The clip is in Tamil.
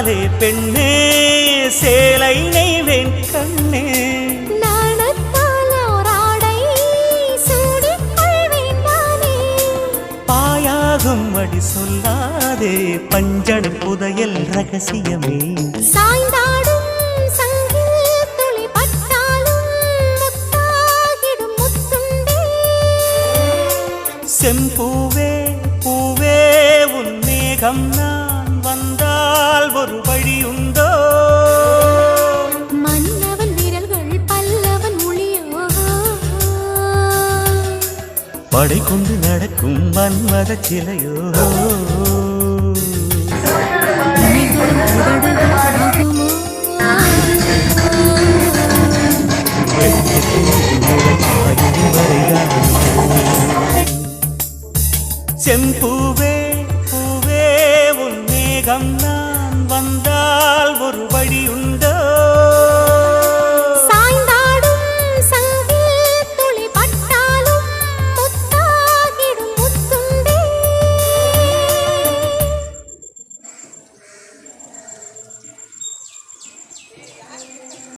சொல்லாதே பெண்ணே சேலை நெய்வேன் கண்ணே பாயாகும் அடி சொல்லாதே பஞ்சட புதையல் ரகசியமே சாய்ந்தாடும் சங்கில் துளி பட்டாலும் முத்தாகிடும் முத்துண்டே செம்பூவே பூவே உன் மேகம் நான் வந்தால் ஒரு வழியுண்டோ மன்னவன் விரல்கள் பல்லவன் ஒளியோ படை கொண்டு நடக்கும் மன்மத சிலையோ செம்பூவே பூவே உன் மேகம் நான் வந்தால் ஒரு வழி